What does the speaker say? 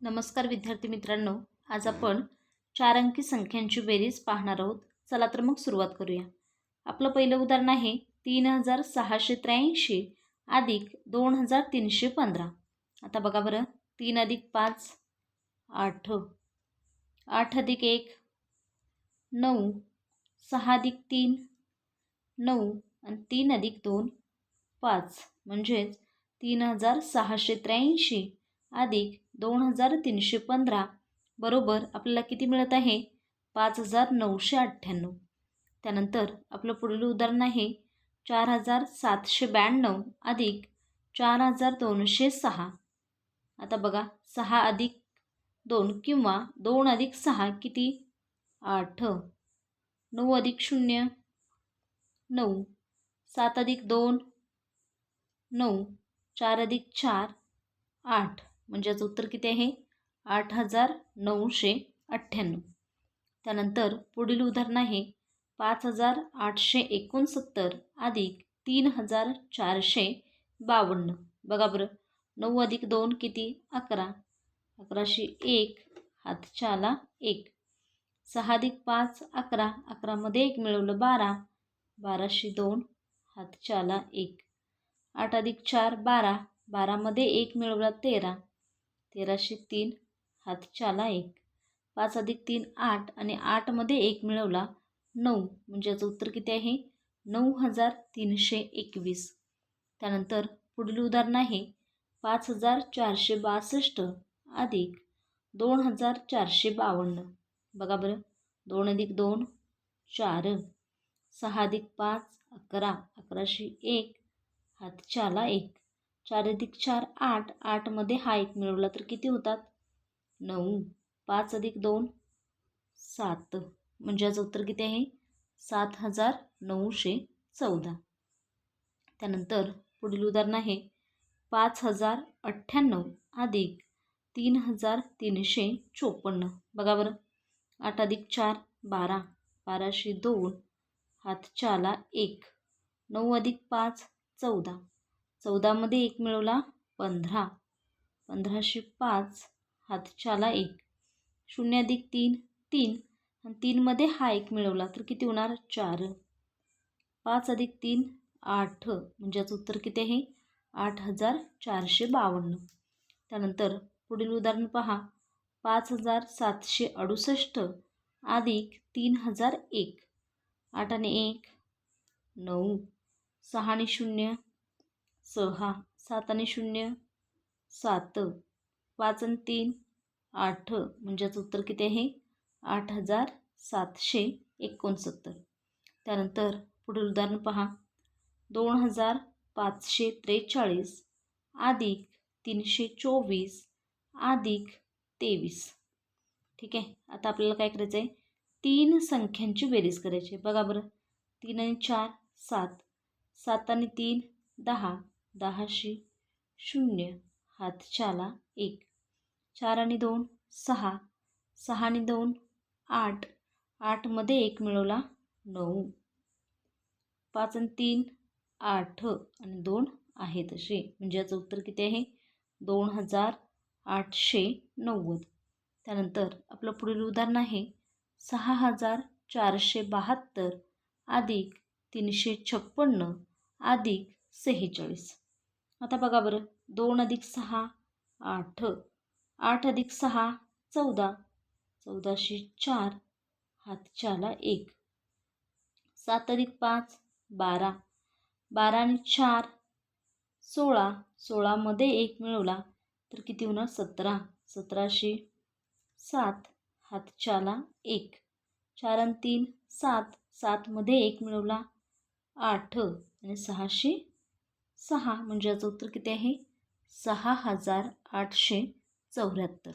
नमस्कार विद्यार्थी मित्रांनो, आज आपण 4 अंकी संख्यांची बेरीज पाहणार आहोत. चला तर मग सुरुवात करूया. आपलं पहिलं उदाहरण आहे 3683 अधिक 2315. आता बघा बरं, 3 अधिक 5 8, 8 अधिक 1 9, 6 अधिक 3 9 आणि 3 अधिक 2 5, म्हणजेच 3683 अधिक 2315 बरोबर आपल्याला किती मिळत आहे? 5998. त्यानंतर आपलं पुढील उदाहरण आहे 4792 अधिक 4206. आता बघा, 6 अधिक 2 किंवा 2 अधिक 6 किती? 8. 9 अधिक 0 9, 7 अधिक 2 9, 4 अधिक 4 8, म्हणजे याचं उत्तर किती आहे? 8998. त्यानंतर पुढील उदाहरण आहे 5869 अधिक 3452. बघा बरं, 9 अधिक 2 किती? 11. 11शी 1 हातच्या आला 1. 6 अधिक 5 11. 11 मध्ये 1 मिळवलं 12. 12शी 2 हातच्या आला 1. 8 अधिक 4 12. 12 मध्ये 1 मिळवला 13. 13शी 3 हातच्या आला 1. 5 अधिक 3 8 आणि 8 मध्ये 1 मिळवला 9, म्हणजे याचं उत्तर किती आहे? 9321. त्यानंतर पुढील उदाहरण आहे 5462 अधिक 2452. बघा बरं, 2 अधिक 2 4. 6 अधिक 5 11. 11शी 1 हातच्या आला 1. 4 अधिक 4 8. 8 मध्ये हा 1 मिळवला तर किती होतात? 9. 5 अधिक 2 7, म्हणजे याचं उत्तर किती आहे? 7914. त्यानंतर पुढील उदाहरण आहे 5098 अधिक 3354. बघा बरं, 8 अधिक 4 12. 12शी 2 हातच्या आला 1. 9 अधिक 5 14. 14 मध्ये 1 मिळवला 15. 15शी 5 हातच्या आला 1. 0 अधिक 3 3 आणि 3 मध्ये हा 1 मिळवला तर किती होणार? 4. 5 अधिक 3 8, म्हणजे याचं उत्तर किती आहे? 8452. त्यानंतर पुढील उदाहरण पहा 5768 अधिक 3001. 8 आणि 1 9. 6 आणि 0 6. 7 आणि 0 7. 5 आणि 3 8, म्हणजे याचं उत्तर किती आहे? 8769. त्यानंतर पुढील उदाहरण पहा 2543 अधिक 324 अधिक 23. ठीक आहे, आता आपल्याला काय करायचं आहे? 3 संख्यांची बेरीज करायची आहे. बघा बरं, 3 आणि 4 7. 7 आणि 3 10. 10शी 0 हातच्या आला 1. 4 आणि 2 6. 6 आणि 2 8. 8 मध्ये 1 मिळवला 9. 5 आणि 3 8 आणि 2 आहे तसे, म्हणजे याचं उत्तर किती आहे? 2890. त्यानंतर आपलं पुढील उदाहरण आहे 6472 अधिक 356 अधिक 46. आता बघा बरं, 2 अधिक 6 8. 8 अधिक 6 14. 14शी 4 हातच्या आला 1. 7 अधिक 5 12. 12 आणि 4 16. 16 मध्ये 1 मिळवला तर किती होणार? 17. 17शी 7 हातच्या आला 1. 4 आणि 3 7. 7 मध्ये 1 मिळवला 8 आणि 6शी 6, म्हणजे याचं उत्तर किती आहे? 6874.